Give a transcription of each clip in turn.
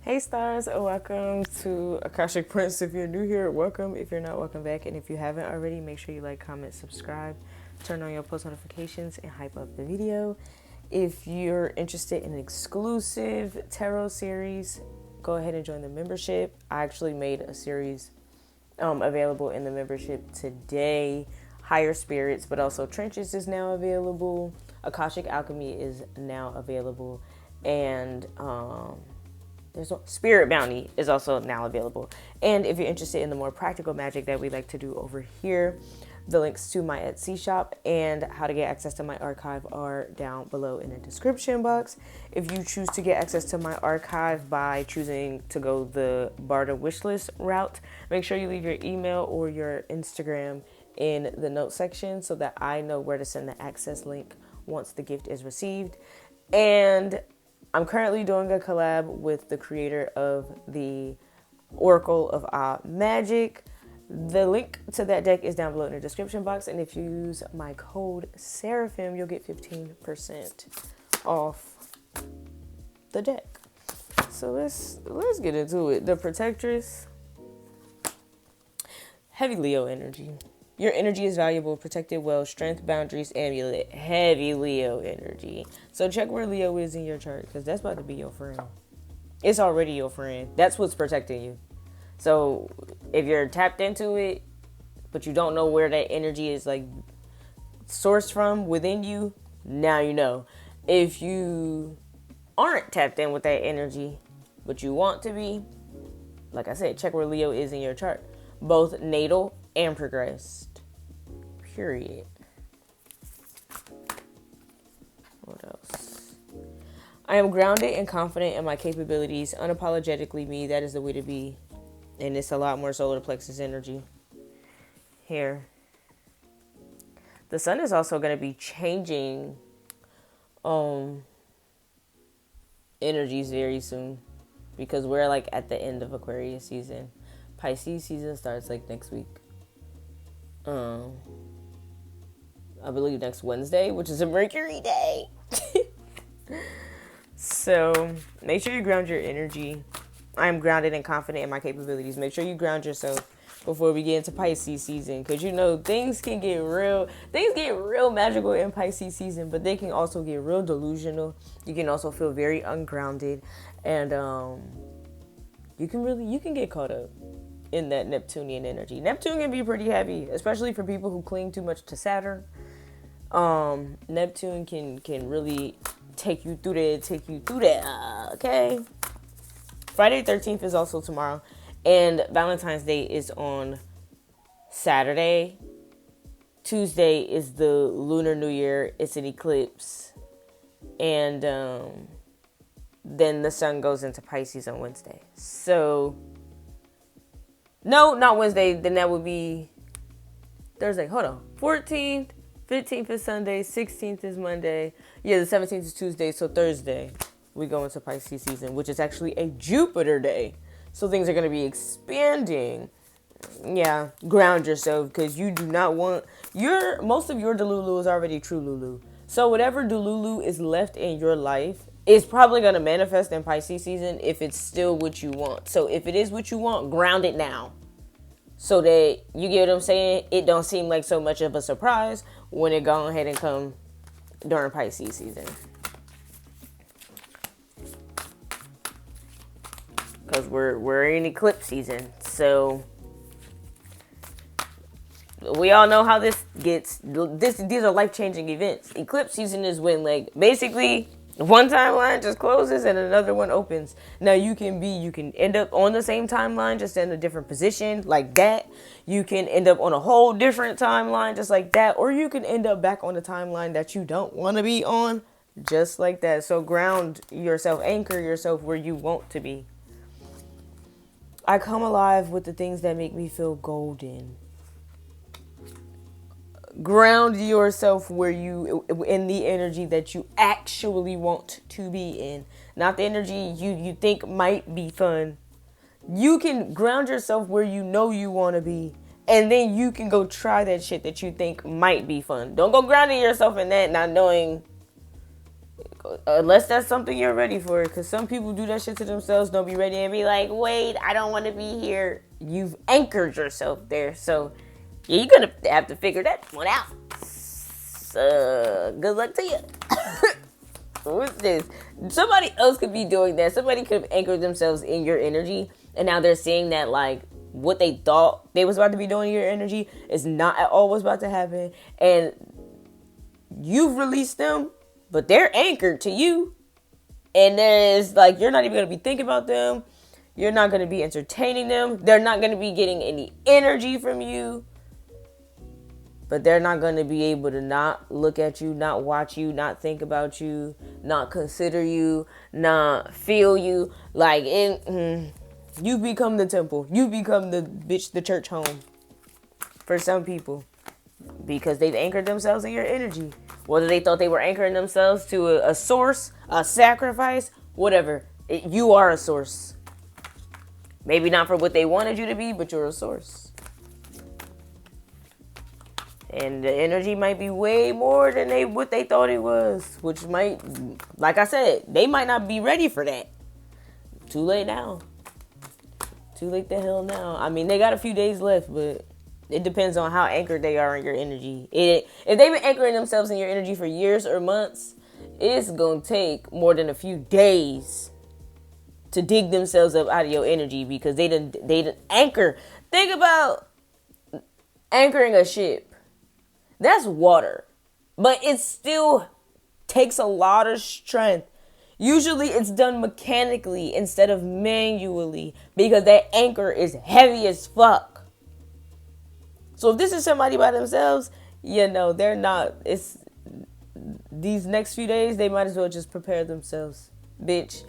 Hey stars, welcome to Akashic Prince. If you're new here, welcome. If you're not, welcome back. And if you haven't already, make sure you like, comment, subscribe, turn on your post notifications, and hype up the video. If you're interested in an exclusive tarot series, go ahead and join the membership. I actually made a series available in the membership today. Higher Spirits, but also Trenches is now available. Akashic Alchemy is now available. And Spirit Bounty is also now available. And if you're interested in the more practical magic that we like to do over here, the links to my Etsy shop and how to get access to my archive are down below in the description box. If you choose to get access to my archive by choosing to go the barter wishlist route, make sure you leave your email or your Instagram in the notes section so that I know where to send the access link once the gift is received. And I'm currently doing a collab with the creator of the Oracle of Magic. The link to that deck is down below in the description box. And if you use my code Seraphim, you'll get 15% off the deck. So let's get into it. The Protectress. Heavy Leo energy. Your energy is valuable, protected well, strength, boundaries, amulet. Heavy Leo energy. So check where Leo is in your chart, because that's about to be your friend. It's already your friend. That's what's protecting you. So if you're tapped into it, but you don't know where that energy is like sourced from within you, now you know. If you aren't tapped in with that energy, but you want to be, like I said, check where Leo is in your chart. Both natal and progressed. Period. What else? I am grounded and confident in my capabilities. Unapologetically me. That is the way to be. And it's a lot more solar plexus energy here. The sun is also going to be changing energies very soon, because we're like at the end of Aquarius season. Pisces season starts like next week. I believe next Wednesday, which is a Mercury day. So make sure you ground your energy. I am grounded and confident in my capabilities. Make sure you ground yourself before we get into Pisces season, because you know things get real magical in Pisces season, but they can also get real delusional. You can also feel very ungrounded, and you can get caught up in that Neptunian energy. Neptune can be pretty heavy, especially for people who cling too much to Saturn. Neptune can really take you through that. Okay. Friday 13th is also tomorrow, and Valentine's Day is on Saturday. Tuesday is the Lunar New Year. It's an eclipse, and then the sun goes into Pisces on Wednesday. So no, not Wednesday. Then that would be Thursday. Hold on. 14th, 15th is Sunday, 16th is Monday. Yeah, the 17th is Tuesday. So Thursday, we go into Pisces season, which is actually a Jupiter day. So things are going to be expanding. Yeah, ground yourself, because you do not want most of your Delulu is already true Lulu. So whatever Delulu is left in your life is probably going to manifest in Pisces season if it's still what you want. So if it is what you want, ground it now, so that, you get what I'm saying, it don't seem like so much of a surprise when it go ahead and come during Pisces season. Because we're in eclipse season, so we all know how this gets. These are life-changing events. Eclipse season is when, like, basically one timeline just closes and another one opens. Now you can end up on the same timeline, just in a different position, like that. You can end up on a whole different timeline, just like that, or you can end up back on the timeline that you don't want to be on, just like that. So ground yourself, anchor yourself where you want to be. I come alive with the things that make me feel golden. Ground yourself in the energy that you actually want to be in, not the energy you think might be fun. You can ground yourself where you know you want to be, and then you can go try that shit that you think might be fun. Don't go grounding yourself in that, not knowing Unless that's something you're ready for. Because some people do that shit to themselves, don't be ready and be like, wait, I don't want to be here. You've anchored yourself there. So, yeah, you're going to have to figure that one out. So, good luck to you. What's this? Somebody else could be doing that. Somebody could have anchored themselves in your energy. And now they're seeing that, like, what they thought they was about to be doing in your energy is not at all what's about to happen. And you've released them, but they're anchored to you. And there's like, you're not even going to be thinking about them. You're not going to be entertaining them. They're not going to be getting any energy from you. But they're not going to be able to not look at you, not watch you, not think about you, not consider you, not feel you. Like, you become the temple. You become the church home for some people. Because they've anchored themselves in your energy. Whether they thought they were anchoring themselves to a source, a sacrifice, whatever. You are a source. Maybe not for what they wanted you to be, but you're a source. And the energy might be way more than what they thought it was. Which might, like I said, they might not be ready for that. Too late now. Too late the hell now. I mean, they got a few days left, but it depends on how anchored they are in your energy. If they've been anchoring themselves in your energy for years or months, it's going to take more than a few days to dig themselves up out of your energy because they didn't anchor. Think about anchoring a ship. That's water. But it still takes a lot of strength. Usually it's done mechanically instead of manually because that anchor is heavy as fuck. So if this is somebody by themselves, they're not. It's these next few days, they might as well just prepare themselves. Bitch,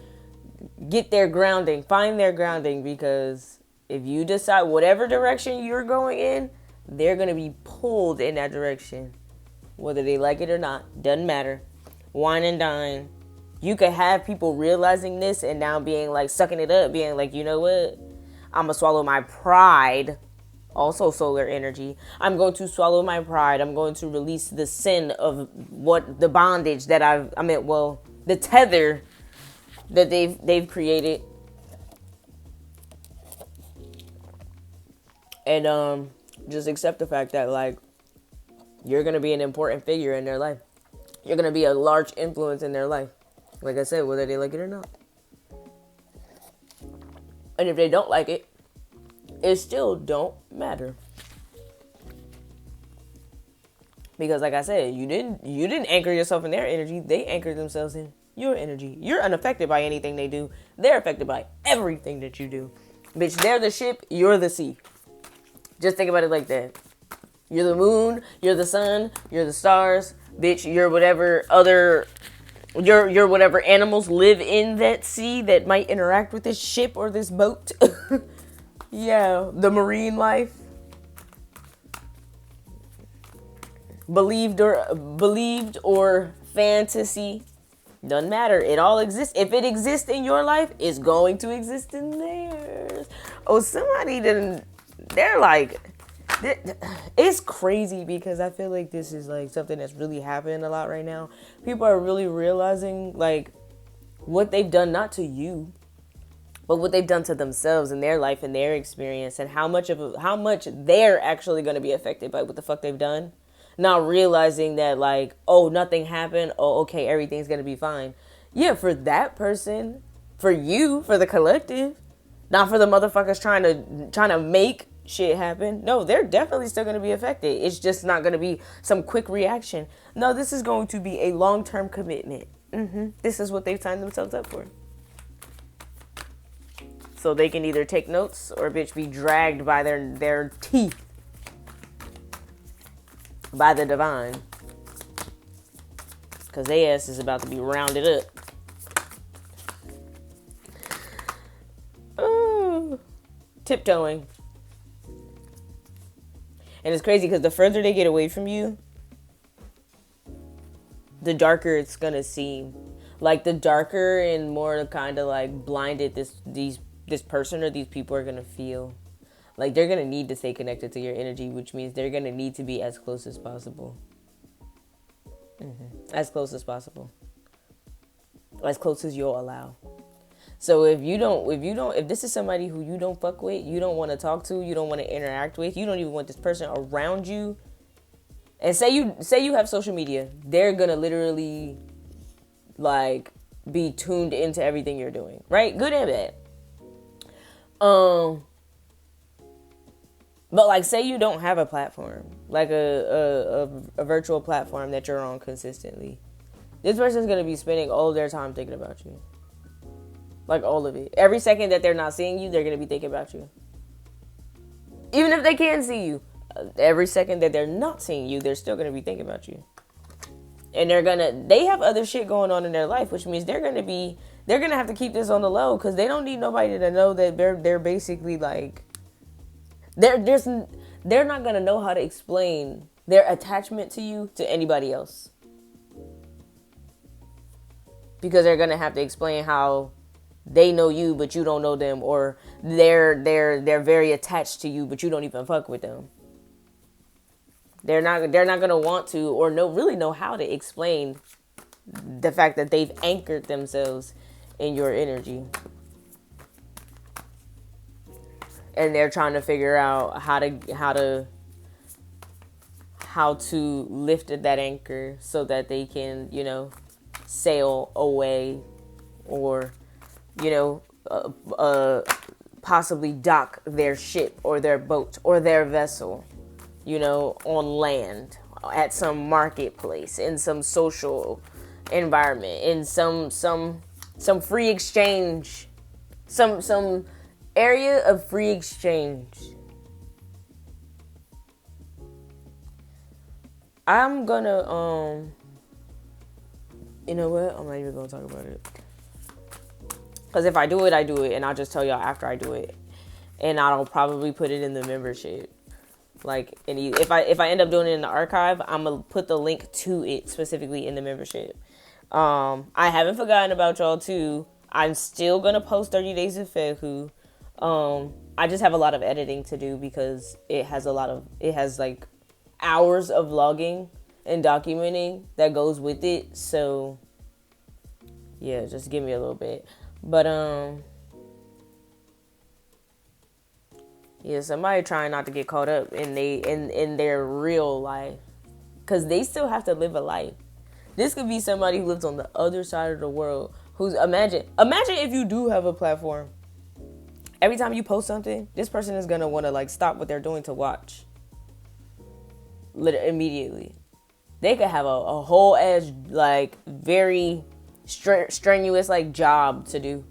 get their grounding. Find their grounding because if you decide whatever direction you're going in, they're going to be pulled in that direction. Whether they like it or not, doesn't matter. Wine and dine. You could have people realizing this and now being like, sucking it up, being like, you know what? I'm going to swallow my pride. Also solar energy. I'm going to swallow my pride. I'm going to release the sin of the bondage that the tether that they've created. And just accept the fact that like you're going to be an important figure in their life. You're going to be a large influence in their life. Like I said, whether they like it or not. And if they don't like it, it still don't matter. Because like I said, you didn't anchor yourself in their energy. They anchored themselves in your energy. You're unaffected by anything they do. They're affected by everything that you do. Bitch, they're the ship, you're the sea. Just think about it like that. You're the moon, you're the sun, you're the stars. Bitch, you're whatever whatever animals live in that sea that might interact with this ship or this boat. Yeah, the marine life. Believed or fantasy. Doesn't matter. It all exists. If it exists in your life, it's going to exist in theirs. Oh, somebody didn't. They're like, it's crazy because I feel like this is like something that's really happening a lot right now. People are really realizing like what they've done, not to you, but what they've done to themselves in their life and their experience, and how much they're actually going to be affected by what the fuck they've done. Not realizing that like, oh, nothing happened. Oh, okay, everything's going to be fine. Yeah, for that person, for you, for the collective, not for the motherfuckers trying to make shit happen. No, they're definitely still going to be affected. It's just not going to be some quick reaction. No, this is going to be a long-term commitment. This is what they've signed themselves up for. So they can either take notes or bitch be dragged by their teeth by the divine. Because their ass is about to be rounded up. Oh, tiptoeing. And it's crazy because the further they get away from you, the darker it's going to seem. Like the darker and more kind of like blinded this person or these people are going to feel. Like they're going to need to stay connected to your energy, which means they're going to need to be as close as possible. As close as possible. as close as you'll allow. So if this is somebody who you don't fuck with, you don't want to talk to, you don't want to interact with, you don't even want this person around you, and say you have social media, they're gonna literally like be tuned into everything you're doing, right? Good and bad. But like, say you don't have a platform, like a virtual platform that you're on consistently. This person's gonna be spending all of their time thinking about you. Like, all of it. Every second that they're not seeing you, they're gonna be thinking about you. Even if they can see you, every second that they're not seeing you, they're still gonna be thinking about you. And they have other shit going on in their life, which means they're gonna have to keep this on the low, because they don't need nobody to know that they're basically like, they're not gonna know how to explain their attachment to you to anybody else, because they're gonna have to explain how they know you but you don't know them, or they're very attached to you but you don't even fuck with them. They're not gonna want to, or really know how to explain the fact that they've anchored themselves in your energy. And they're trying to figure out how to lift that anchor so that they can, sail away, or, possibly dock their ship or their boat or their vessel, on land, at some marketplace, in some social environment, in some free exchange, some area of free exchange. I'm gonna, you know what? I'm not even gonna talk about it. Because if I do it, I do it. And I'll just tell y'all after I do it. And I'll probably put it in the membership. Like, if I end up doing it in the archive, I'm going to put the link to it specifically in the membership. I haven't forgotten about y'all, too. I'm still going to post 30 Days of Fehu. I just have a lot of editing to do, because it has like hours of logging and documenting that goes with it. So, yeah, just give me a little bit. But, yeah, somebody trying not to get caught up in their real life, because they still have to live a life. This could be somebody who lives on the other side of the world, imagine if you do have a platform. Every time you post something, this person is going to want to like stop what they're doing to watch. Immediately. They could have a whole ass, like, very strenuous, like, job to do.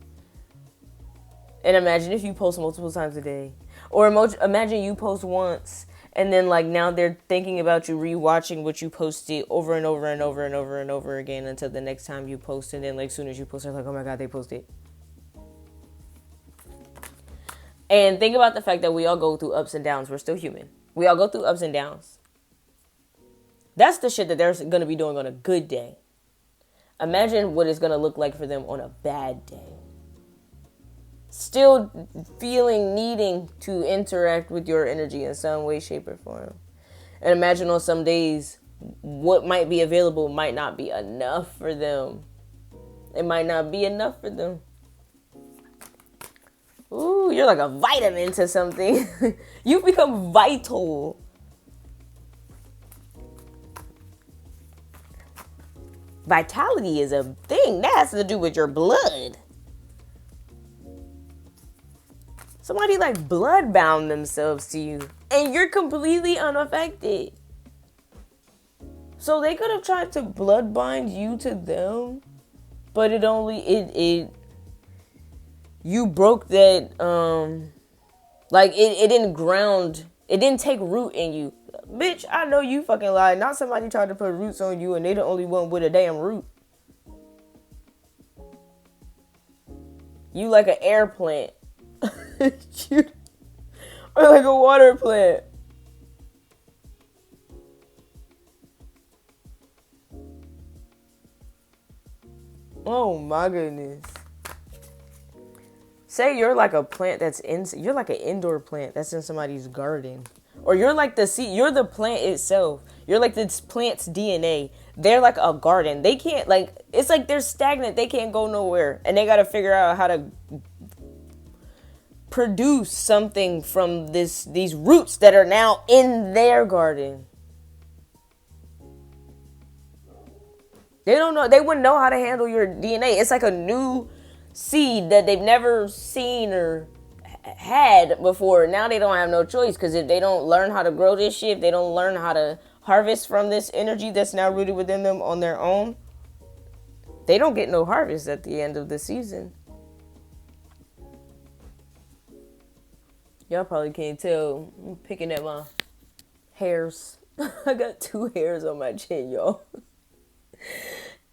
And imagine if you post multiple times a day. Or imagine you post once, and then, like, now they're thinking about you rewatching what you posted over and over and over and over and over again until the next time you post. And then, like, as soon as you post, they're like, oh my God, they posted. And think about the fact that we all go through ups and downs. We're still human. We all go through ups and downs. That's the shit that they're going to be doing on a good day. Imagine what it's going to look like for them on a bad day. Still needing to interact with your energy in some way, shape, or form. And imagine on some days, what might be available might not be enough for them. It might not be enough for them. Ooh, you're like a vitamin to something. You become vital. Vitality is a thing. That has to do with your blood. Somebody like blood bound themselves to you, and you're completely unaffected. So they could have tried to blood bind you to them, but you broke that, it didn't ground, it didn't take root in you. Bitch, I know you fucking lied. Not somebody tried to put roots on you and they the only one with a damn root. You like an air plant. Or like a water plant. Oh my goodness. Say you're like a plant you're like an indoor plant that's in somebody's garden. Or you're like you're the plant itself. You're like this plant's DNA they're like a garden. They can't, like, it's like they're stagnant. They can't go nowhere. And they got to figure out how to produce something from these roots that are now in their garden. They don't know. They wouldn't know how to handle your DNA. It's like a new seed that they've never seen or had before. Now they don't have no choice, because if they don't learn how to grow this shit, if they don't learn how to harvest from this energy that's now rooted within them on their own, they don't get no harvest at the end of the season. Y'all probably can't tell. I'm picking at my hairs. I got 2 hairs on my chin, y'all.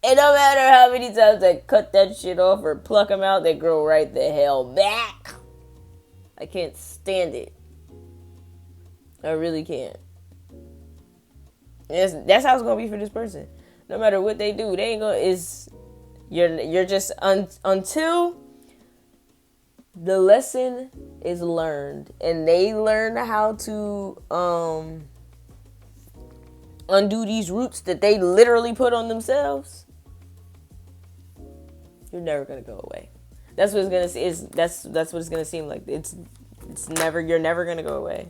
And no matter how many times I cut that shit off or pluck them out, they grow right the hell back. I can't stand it. I really can't. That's how it's gonna be for this person. No matter what they do, they ain't gonna. You're just until the lesson is learned and they learn how to undo these roots that they literally put on themselves. You're never gonna go away. That's what it's gonna. That's what it's gonna seem like. It's never. You're never gonna go away.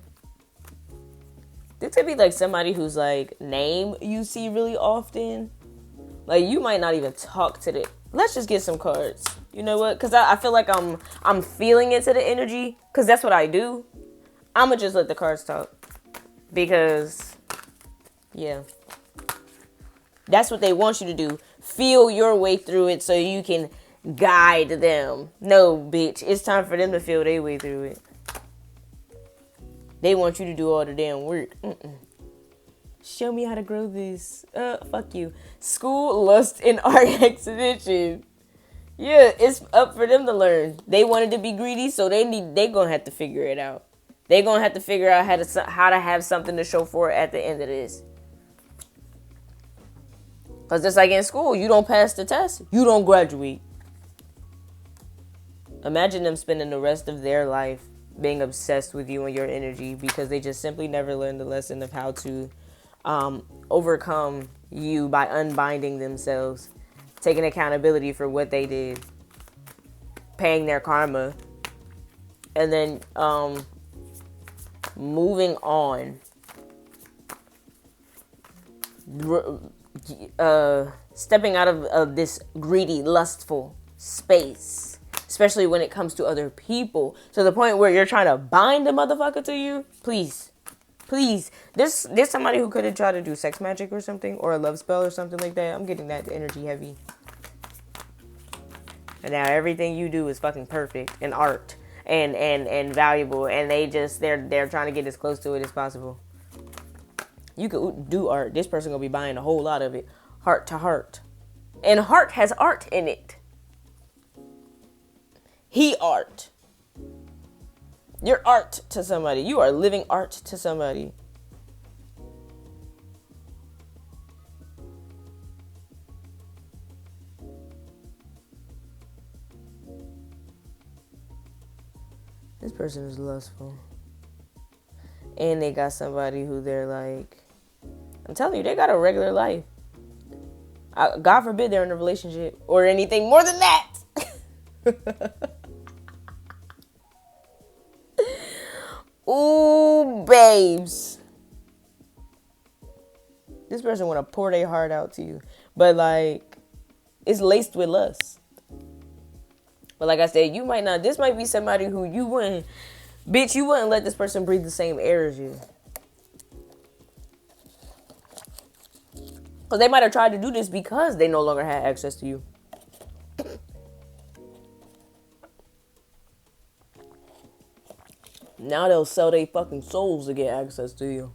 This could be like somebody whose like name you see really often. Like you might not even talk to the. Let's just get some cards. You know what? Because I feel like I'm feeling into the energy. Because that's what I do. I'ma just let the cards talk. Because yeah, that's what they want you to do. Feel your way through it so you can guide them. No, bitch. It's time for them to feel their way through it. They want you to do all the damn work. Show me how to grow this. Fuck you. School, lust, and art exhibition. Yeah, it's up for them to learn. They wanted to be greedy, so they gonna have to figure it out. They gonna have to figure out how to have something to show for it at the end of this. Because just like in school, you don't pass the test, you don't graduate. Imagine them spending the rest of their life being obsessed with you and your energy because they just simply never learned the lesson of how to overcome you by unbinding themselves, taking accountability for what they did, paying their karma, and then moving on. Stepping out of this greedy, lustful space, especially when it comes to other people, to the point where you're trying to bind the motherfucker to you. Please, there's somebody who could have tried to do sex magic or something, or a love spell or something like that. I'm getting that energy heavy. And now everything you do is fucking perfect and art and valuable, and they're trying to get as close to it as possible. You could do art. This person gonna be buying a whole lot of it, heart to heart, and heart has art in it. He art. You're art to somebody. You are living art to somebody. This person is lustful. And they got somebody who they're like, I'm telling you, they got a regular life. God forbid they're in a relationship or anything more than that. Ooh, babes. This person want to pour their heart out to you. But, like, it's laced with lust. But like I said, you might not. This might be somebody who you wouldn't. Bitch, you wouldn't let this person breathe the same air as you. Because they might have tried to do this because they no longer had access to you. Now they'll sell their fucking souls to get access to you.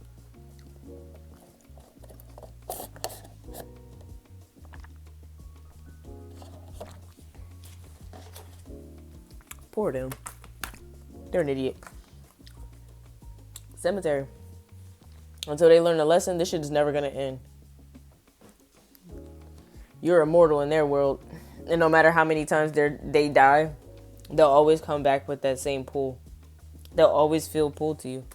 Poor them. They're an idiot. Cemetery. Until they learn a lesson, this shit is never gonna end. You're immortal in their world. And no matter how many times they die, they'll always come back with that same pull. They'll always feel pulled to you.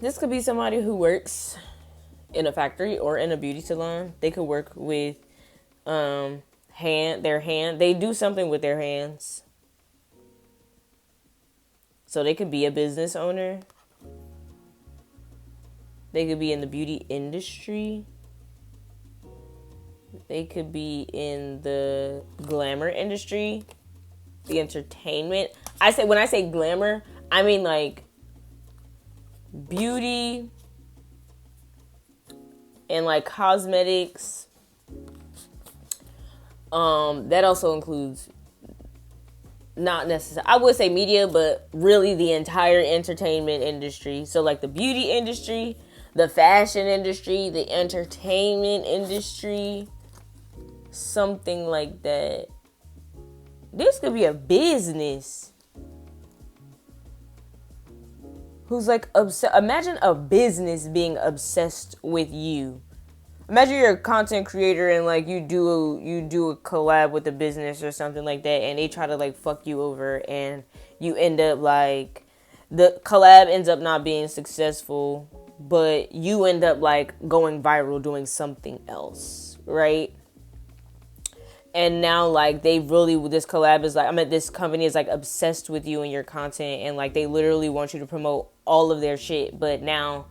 This could be somebody who works in a factory or in a beauty salon. They could work with they do something with their hands. So they could be a business owner. They could be in the beauty industry. They could be in the glamour industry, the entertainment. When I say glamour, I mean like beauty and like cosmetics. That also includes not necessarily, I would say media, but really the entire entertainment industry. So like the beauty industry, the fashion industry, the entertainment industry, something like that. This could be a business who's like obsessed. Imagine a business being obsessed with you. Imagine you're a content creator and like you do a collab with a business or something like that, and they try to like fuck you over, and you end up like the collab ends up not being successful, but you end up like going viral doing something else, right? And now like this collab is like, this company is like obsessed with you and your content, and like they literally want you to promote all of their shit, but now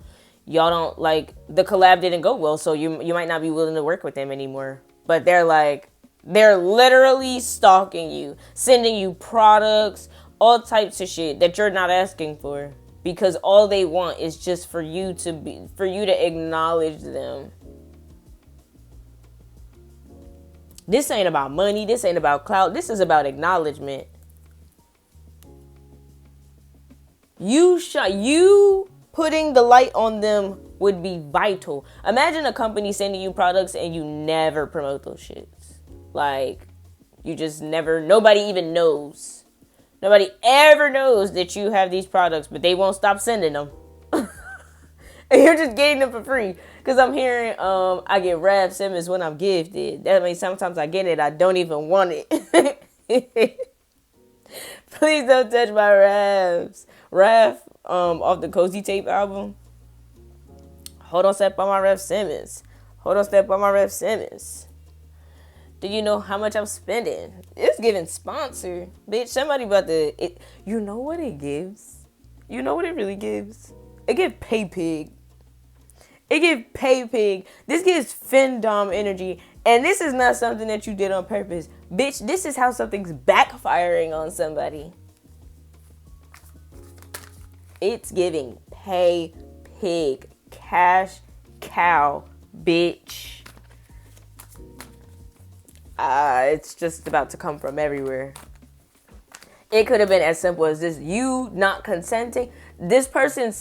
y'all don't like, the collab didn't go well, so you might not be willing to work with them anymore. But they're literally stalking you, sending you products, all types of shit that you're not asking for, because all they want is just for you to acknowledge them. This ain't about money. This ain't about clout. This is about acknowledgement. You putting the light on them would be vital. Imagine a company sending you products and you never promote those shits. Like, you just never, nobody even knows. Nobody ever knows that you have these products, but they won't stop sending them. And you're just getting them for free. Because I'm hearing, I get Raph Simmons when I'm gifted. That means sometimes I get it, I don't even want it. Please don't touch my Raphs. Raph, off the Cozy Tape album. Hold on, step on my Raph Simmons. Hold on, step on my Raph Simmons. Do you know how much I'm spending? It's giving sponsor. Bitch, somebody about to... you know what it gives? You know what it really gives? It gives pay pig. It gives pay pig. This gives Findom energy. And this is not something that you did on purpose. Bitch, this is how something's backfiring on somebody. It's giving pay pig. Cash cow, bitch. It's just about to come from everywhere. It could have been as simple as this. You not consenting. This person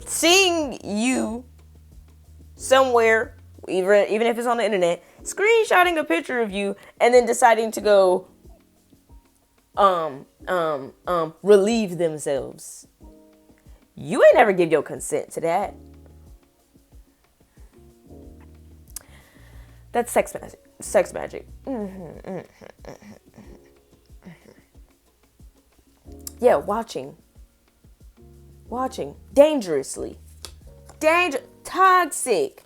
seeing you somewhere, even if it's on the internet, screenshotting a picture of you, and then deciding to go relieve themselves. You ain't never give your consent to that. That's sex magic. Sex magic. Yeah, watching. Dangerously. Toxic.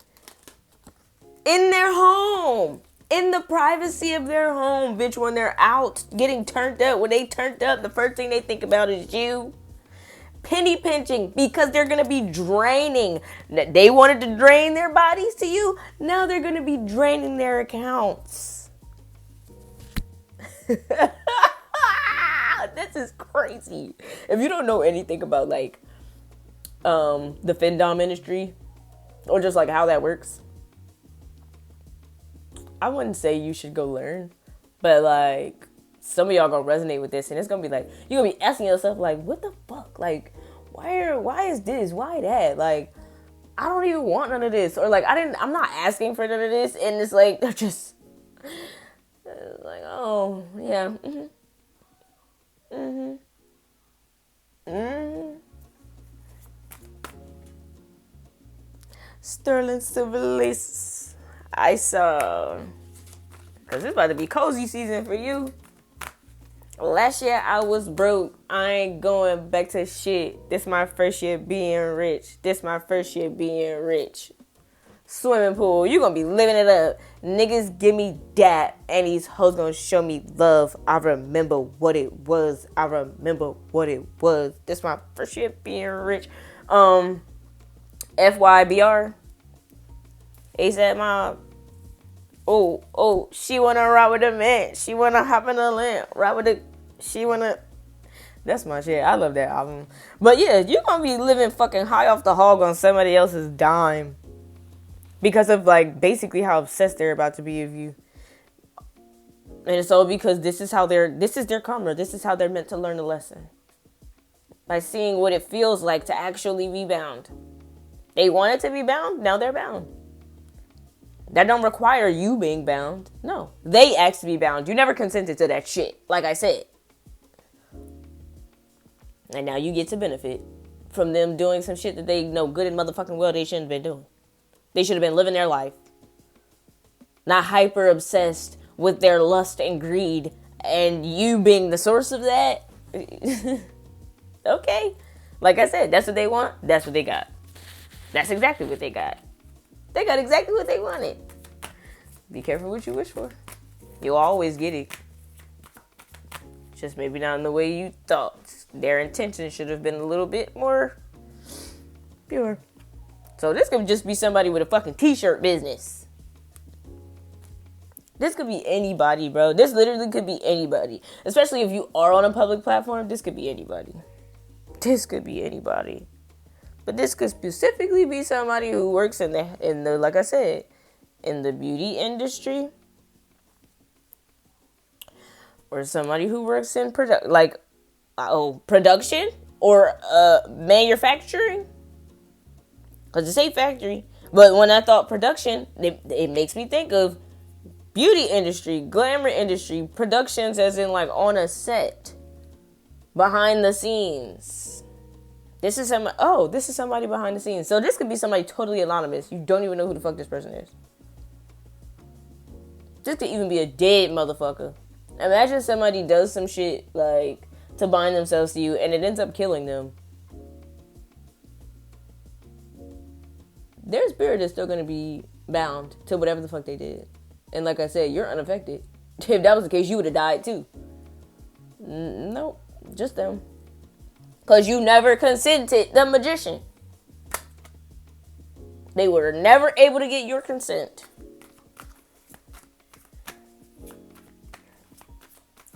In their home. In the privacy of their home, bitch, when they're out getting turned up. When they turned up, the first thing they think about is you. Penny pinching, because they're going to be draining. They wanted to drain their bodies to you. Now they're going to be draining their accounts. This is crazy. If you don't know anything about like the Findom industry, or just like how that works, I wouldn't say you should go learn, but like some of y'all gonna resonate with this, and it's gonna be like, you're gonna be asking yourself like, what the fuck? Like, why is this? Why that? Like, I don't even want none of this. Or like, I'm not asking for none of this. And it's like, they're just like, oh yeah. Sterling Silver Lace. I saw, cause it's about to be cozy season for you. Last year I was broke. I ain't going back to shit. This my first year being rich. This my first year being rich. Swimming pool, you gonna be living it up. Niggas give me that, and these hoes gonna show me love. I remember what it was. I remember what it was. This my first year being rich. FYBR. ASAP Mob. Oh, she wanna ride with the man. She wanna hop in the lamp. Ride with the. She wanna. That's my shit. I love that album. But yeah, you gonna be living fucking high off the hog on somebody else's dime. Because of, like, basically how obsessed they're about to be of you. And it's all because this is their karma. This is how they're meant to learn a lesson. By seeing what it feels like to actually be bound. They wanted to be bound, now they're bound. That don't require you being bound. No. They asked to be bound. You never consented to that shit, like I said. And now you get to benefit from them doing some shit that they know good and motherfucking well they shouldn't have been doing. They should have been living their life. Not hyper obsessed with their lust and greed. And you being the source of that. Okay. Like I said, that's what they want. That's what they got. That's exactly what they got. They got exactly what they wanted. Be careful what you wish for. You'll always get it. Just maybe not in the way you thought. Their intention should have been a little bit more pure. So this could just be somebody with a fucking t-shirt business. This could be anybody, bro. This literally could be anybody. Especially if you are on a public platform, this could be anybody. This could be anybody. But this could specifically be somebody who works in the like I said, in the beauty industry. Or somebody who works in production or manufacturing. Because it's a factory. But when I thought production, it makes me think of beauty industry, glamour industry, productions as in like on a set. Behind the scenes. This is somebody behind the scenes. So this could be somebody totally anonymous. You don't even know who the fuck this person is. This could even be a dead motherfucker. Imagine somebody does some shit like to bind themselves to you and it ends up killing them. Their spirit is still going to be bound to whatever the fuck they did. And like I said, you're unaffected. If that was the case, you would have died too. Nope, just them. Because you never consented, the magician. They were never able to get your consent.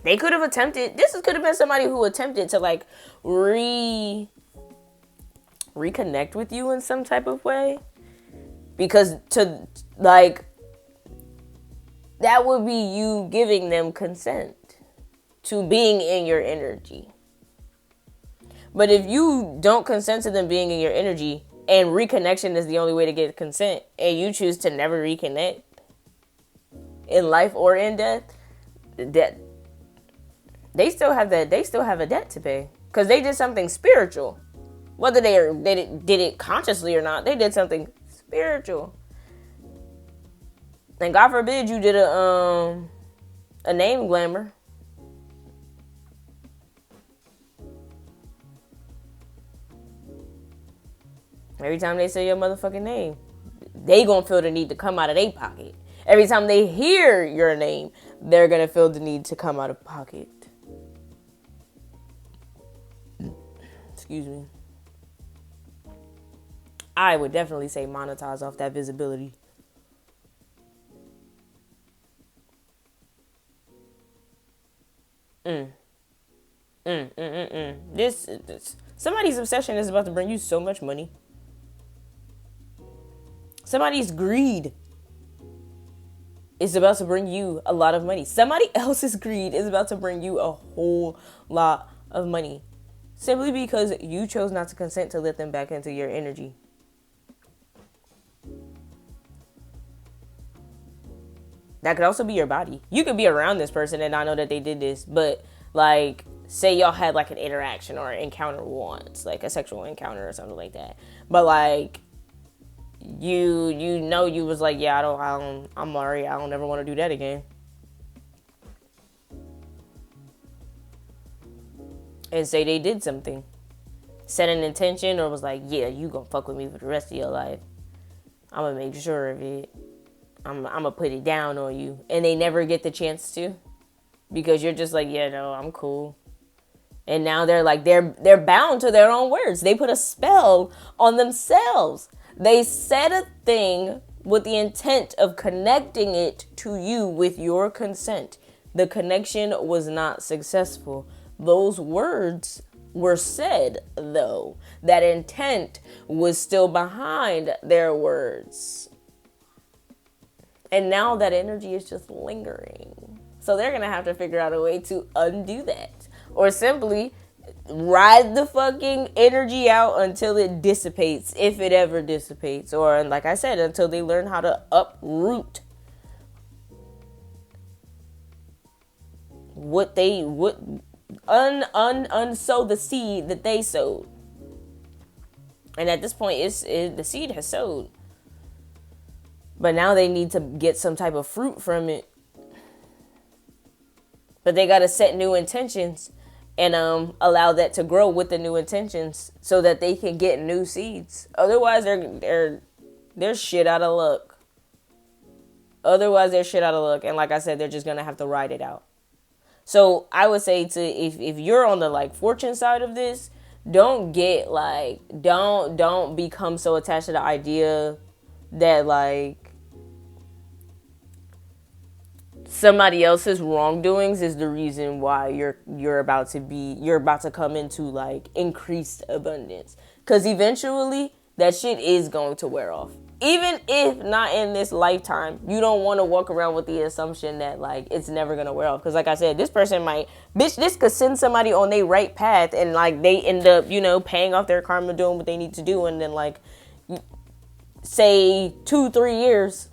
They could have attempted, could have been somebody who attempted to like reconnect with you in some type of way. Because that would be you giving them consent to being in your energy. But if you don't consent to them being in your energy and reconnection is the only way to get consent and you choose to never reconnect in life or in death, they still have a debt to pay because they did something spiritual. Whether they did it consciously or not, they did something spiritual. And God forbid you did a name glamour. Every time they say your motherfucking name, they gonna feel the need to come out of their pocket. Every time they hear your name, they're gonna feel the need to come out of pocket. Excuse me. I would definitely say monetize off that visibility. This somebody's obsession is about to bring you so much money. Somebody's greed is about to bring you a lot of money. Somebody else's greed is about to bring you a whole lot of money. Simply because you chose not to consent to let them back into your energy. That could also be your body. You could be around this person and not know that they did this. But, like, say y'all had, like, an interaction or an encounter once. Like, a sexual encounter or something like that. But, like, you know you was like, yeah, I'm already, I don't ever want to do that again. and say they did something, set an intention, or was like, yeah, you gonna fuck with me for the rest of your life. I'm gonna make sure of it. I'm gonna put it down on you. And they never get the chance to, because you're just like, yeah, no, I'm cool. And now they're like, they're bound to their own words. They put a spell on themselves. They said a thing with the intent of connecting it to you with your consent. The connection was not successful. Those words were said, though. That intent was still behind their words. And now that energy is just lingering. So they're going to have to figure out a way to undo that. Or simply ride the fucking energy out until it dissipates, if it ever dissipates. Or, like I said, until they learn how to uproot unsow the seed that they sowed. And at this point, the seed has sowed. But now they need to get some type of fruit from it. But they got to set new intentions and allow that to grow with the new intentions so that they can get new seeds. Otherwise, they're shit out of luck. And like I said, they're just going to have to ride it out. So I would say if you're on the like fortune side of this, don't get like, don't become so attached to the idea that like somebody else's wrongdoings is the reason why you're about to come into like increased abundance. Because eventually that shit is going to wear off. Even if not in this lifetime, you don't want to walk around with the assumption that like it's never going to wear off. Because like I said, this person this could send somebody on their right path and like they end up, paying off their karma, doing what they need to do. And then like, say 2-3 years,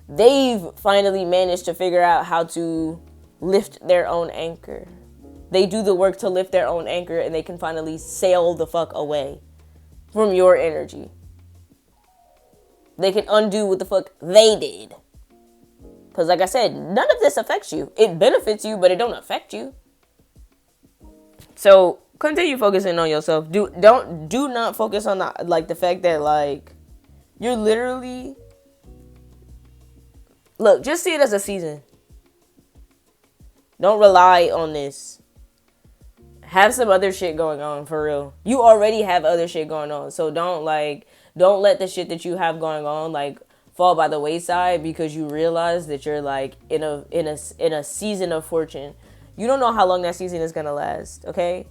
they've finally managed to figure out how to lift their own anchor. They do the work to lift their own anchor and they can finally sail the fuck away from your energy. They can undo what the fuck they did. Because like I said, none of this affects you. It benefits you, but it don't affect you. So continue focusing on yourself. Do not focus on the fact that like you're literally, look, just see it as a season. Don't rely on this. Have some other shit going on, for real. You already have other shit going on. So don't let the shit that you have going on like fall by the wayside because you realize that you're like in a season of fortune. You don't know how long that season is gonna last, okay?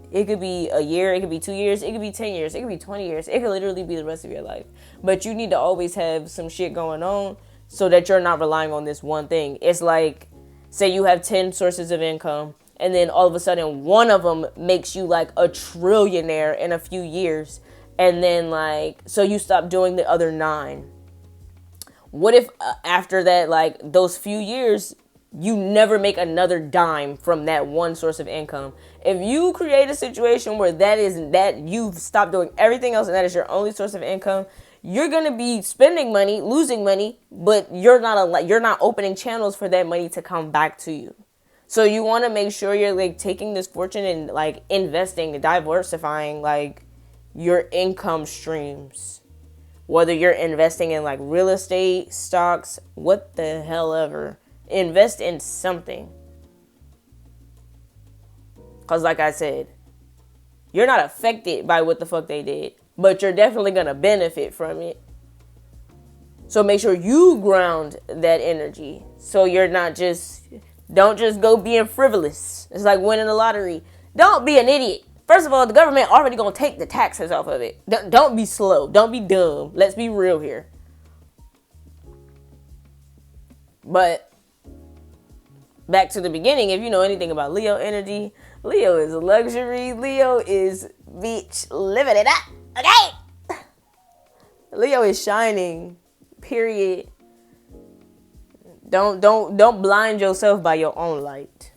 It could be a year, it could be 2 years, it could be 10 years, it could be 20 years. It could literally be the rest of your life. But you need to always have some shit going on so that you're not relying on this one thing. It's like, say you have 10 sources of income, and then all of a sudden one of them makes you like a trillionaire in a few years. And then like, so you stop doing the other 9. What if after that, like those few years, you never make another dime from that one source of income? If you create a situation where that you've stopped doing everything else and that is your only source of income, you're going to be spending money, losing money, but you're not opening channels for that money to come back to you. So you want to make sure you're like taking this fortune and like investing, diversifying like your income streams. Whether you're investing in like real estate, stocks, what the hell ever. Invest in something. Because like I said, you're not affected by what the fuck they did, but you're definitely going to benefit from it. So make sure you ground that energy. So you're don't just go being frivolous. It's like winning the lottery. Don't be an idiot. First of all, the government already going to take the taxes off of it. Don't be slow. Don't be dumb. Let's be real here. But back to the beginning, if you know anything about Leo energy, Leo is luxury. Leo is beach living it up. Okay? Leo is shining. Period. Don't blind yourself by your own light.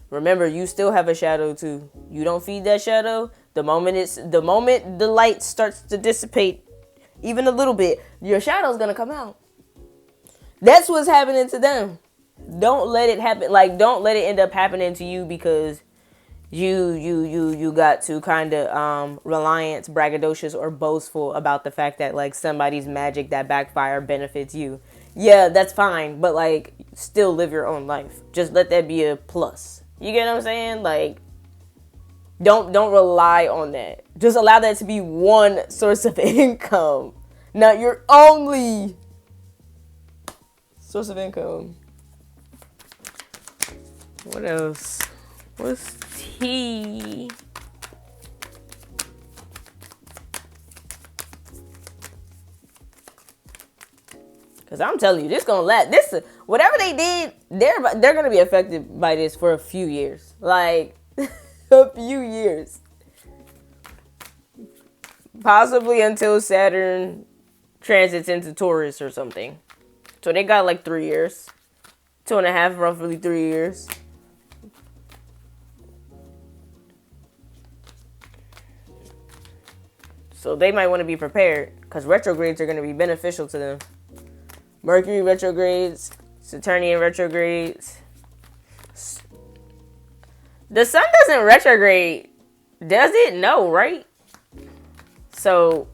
Remember, you still have a shadow too. You don't feed that shadow. The moment the light starts to dissipate, even a little bit, your shadow's gonna come out. That's what's happening to them. Don't let it happen. Like, don't let it end up happening to you because you got to kind of reliance, braggadocious, or boastful about the fact that like somebody's magic that backfire benefits you. Yeah, that's fine, but like still live your own life. Just let that be a plus. You get what I'm saying? Like, don't rely on that. Just allow that to be one source of income, not your only source of income. What else? What's tea? Cause I'm telling you, this gonna last. This whatever they did, they're gonna be affected by this for a few years, like a few years, possibly until Saturn transits into Taurus or something. So they got like 3 years, 2.5, roughly 3 years. So they might want to be prepared because retrogrades are going to be beneficial to them. Mercury retrogrades, Saturnian retrogrades. The sun doesn't retrograde, does it? No, right? So,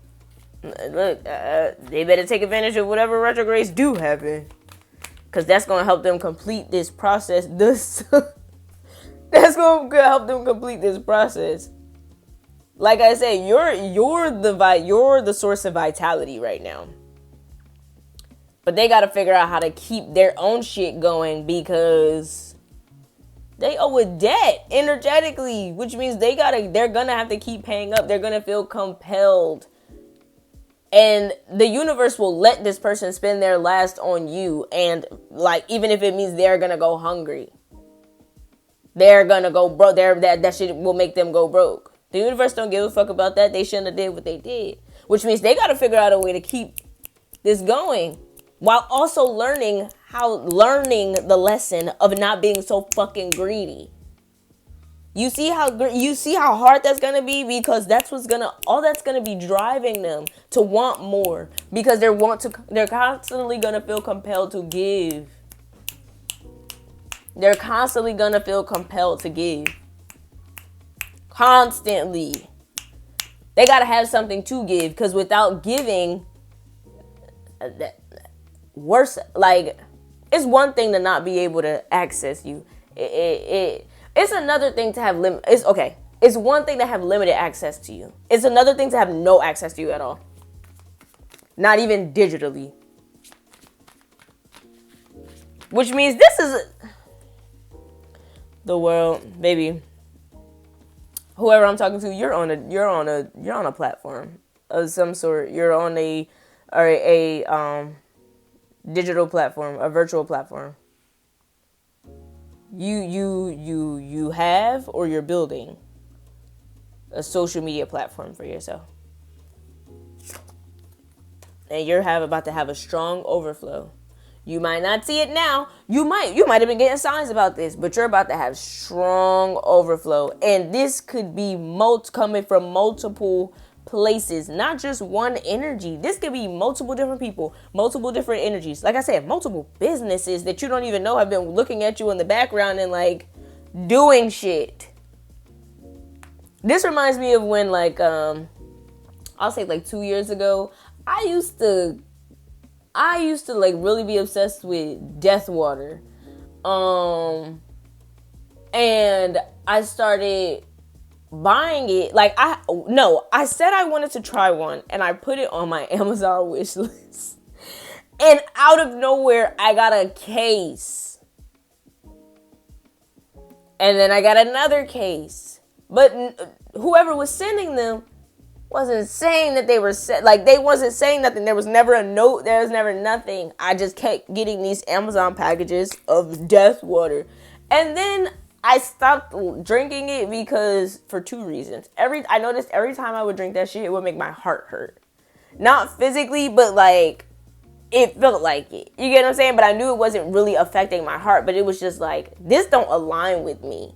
look, they better take advantage of whatever retrogrades do happen. Because that's going to help them complete this process. That's going to help them complete this process. Like I said, you're the source of vitality right now. But they got to figure out how to keep their own shit going because they owe a debt energetically, which means they're going to have to keep paying up. They're going to feel compelled. And the universe will let this person spend their last on you. And like, even if it means they're going to go hungry, they're going to go broke. That shit will make them go broke. The universe don't give a fuck about that. They shouldn't have did what they did, which means they got to figure out a way to keep this going while also learning the lesson of not being so fucking greedy. You see how hard that's going to be because all that's going to be driving them to want more because they're constantly going to feel compelled to give. They're constantly going to feel compelled to give. Constantly. They got to have something to give because without giving, worse, like, it's one thing to not be able to access you. It's another thing to have it's one thing to have limited access to you. It's another thing to have no access to you at all. Not even digitally. Which means this is the world, baby. Whoever I'm talking to, you're on a platform of some sort. You're on a digital platform, a virtual platform. You have or you're building a social media platform for yourself. And you're about to have a strong overflow. You might not see it now. You might have been getting signs about this, but you're about to have strong overflow. And this could be coming from multiple places, not just one energy. This could be multiple different people, multiple different energies. Like I said, multiple businesses that you don't even know have been looking at you in the background and like doing shit. This reminds me of when like I'll say like 2 years ago, I used to like really be obsessed with death water. And I started buying it. I said I wanted to try one and I put it on my Amazon wish list. And out of nowhere, I got a case. And then I got another case. But whoever was sending them wasn't saying that they were they wasn't saying nothing. There was never a note. There was never nothing. I just kept getting these Amazon packages of death water. And then I stopped drinking it because for 2 reasons. I noticed every time I would drink that shit, it would make my heart hurt. Not physically, but like it felt like it. You get what I'm saying? But I knew it wasn't really affecting my heart, but it was just like, this don't align with me.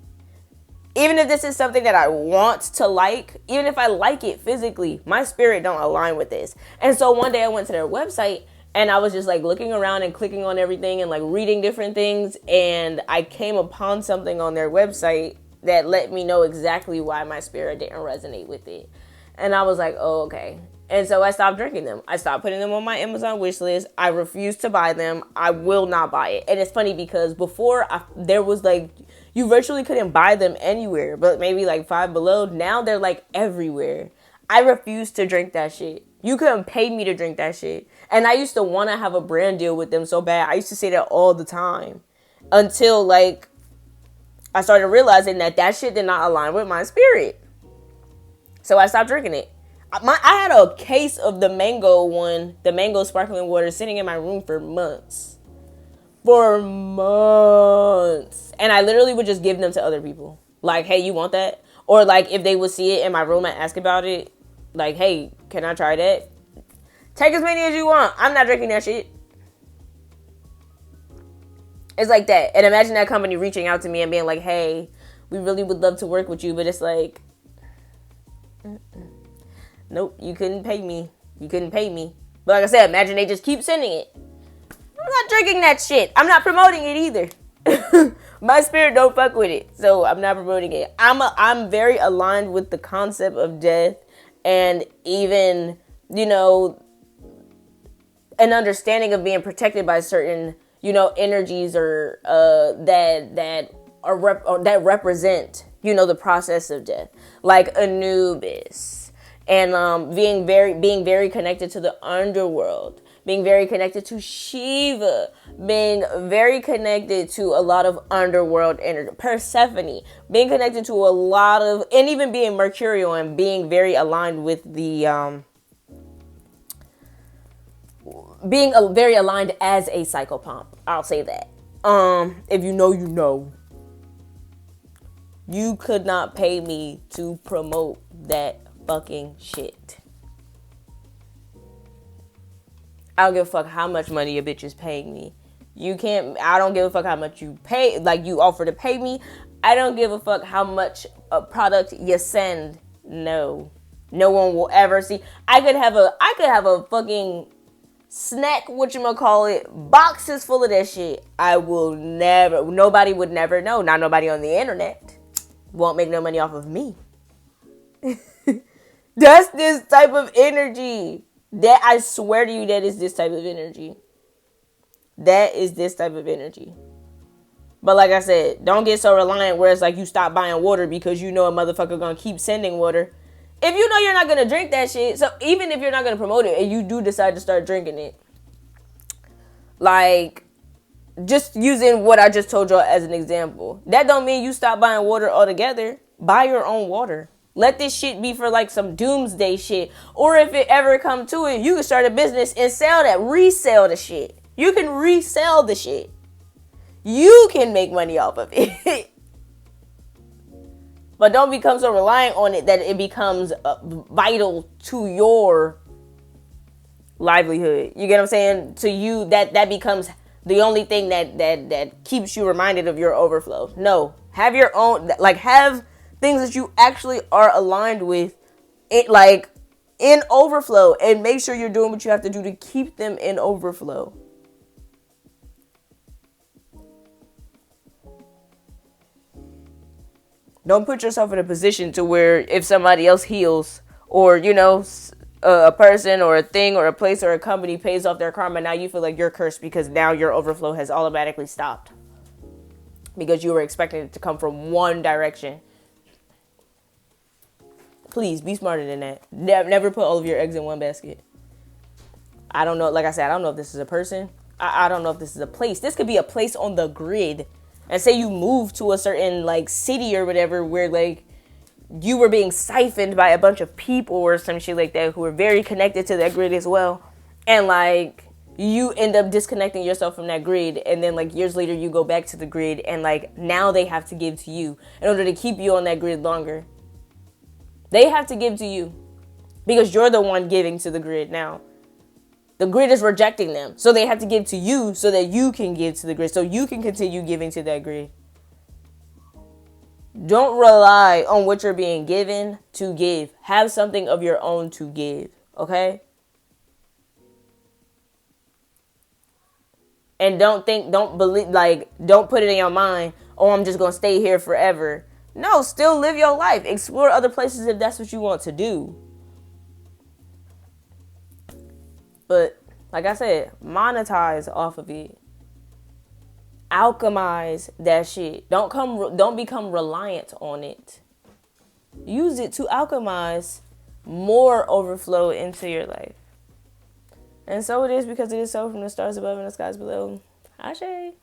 Even if this is something that I want to like, even if I like it physically, my spirit don't align with this. And so one day I went to their website And I was just like looking around and clicking on everything and like reading different things. And I came upon something on their website that let me know exactly why my spirit didn't resonate with it. And I was like, oh, okay. And so I stopped drinking them. I stopped putting them on my Amazon wish list. I refused to buy them. I will not buy it. And it's funny because before there was like, you virtually couldn't buy them anywhere, but maybe like Five Below. Now they're like everywhere. I refuse to drink that shit. You couldn't pay me to drink that shit. And I used to want to have a brand deal with them so bad. I used to say that all the time until like I started realizing that shit did not align with my spirit. So I stopped drinking it. I had a case of the mango sparkling water sitting in my room for months. For months. And I literally would just give them to other people. Like, hey, you want that? Or like if they would see it in my room and ask about it, like, hey, can I try that? Take as many as you want. I'm not drinking that shit. It's like that. And imagine that company reaching out to me and being like, hey, we really would love to work with you. But it's like, nope, you couldn't pay me. You couldn't pay me. But like I said, imagine they just keep sending it. I'm not drinking that shit. I'm not promoting it either. My spirit don't fuck with it. So I'm not promoting it. I'm very aligned with the concept of death and even, you know, an understanding of being protected by certain, you know, energies or that represent, you know, the process of death, like Anubis, and being very connected to the underworld, being very connected to Shiva, being very connected to a lot of underworld energy, Persephone, being connected to a lot of, and even being Mercurial and being very aligned with the being very aligned as a psychopomp. I'll say that. If you know, you know. You could not pay me to promote that fucking shit. I don't give a fuck how much money a bitch is paying me. I don't give a fuck how much you pay, like you offer to pay me. I don't give a fuck how much a product you send. No. No one will ever see. I could have a fucking snack, whatchamacallit, boxes full of that shit. Nobody would never know. Not nobody on the internet. Won't make no money off of me. That's this type of energy. That, I swear to you, that is this type of energy. That is this type of energy. But like I said, don't get so reliant where it's like you stop buying water because you know a motherfucker gonna keep sending water. If you know you're not gonna drink that shit, so even if you're not gonna promote it and you do decide to start drinking it, like, just using what I just told y'all as an example, that don't mean you stop buying water altogether. Buy your own water. Let this shit be for like some doomsday shit. Or if it ever come to it, you can start a business and sell that. Resell the shit. You can resell the shit. You can make money off of it. But don't become so reliant on it that it becomes vital to your livelihood. You get what I'm saying? To you, that becomes the only thing that keeps you reminded of your overflow. No. Have your own, like, have things that you actually are aligned with, it, like, in overflow, and make sure you're doing what you have to do to keep them in overflow. Don't put yourself in a position to where if somebody else heals, or, you know, a person or a thing or a place or a company pays off their karma, now you feel like you're cursed because now your overflow has automatically stopped because you were expecting it to come from one direction. Please be smarter than that. Never put all of your eggs in one basket. I don't know. Like I said, I don't know if this is a person. I don't know if this is a place. This could be a place on the grid. And say you move to a certain like city or whatever where like you were being siphoned by a bunch of people or some shit like that who were very connected to that grid as well. And like you end up disconnecting yourself from that grid. And then like years later you go back to the grid and like now they have to give to you in order to keep you on that grid longer. They have to give to you because you're the one giving to the grid now. The grid is rejecting them. So they have to give to you so that you can give to the grid. So you can continue giving to that grid. Don't rely on what you're being given to give. Have something of your own to give. Okay? And don't believe, like, don't put it in your mind, oh, I'm just going to stay here forever. No, still live your life. Explore other places if that's what you want to do. But, like I said, monetize off of it. Alchemize that shit. Don't become reliant on it. Use it to alchemize more overflow into your life. And so it is, because it is so, from the stars above and the skies below. Ashe.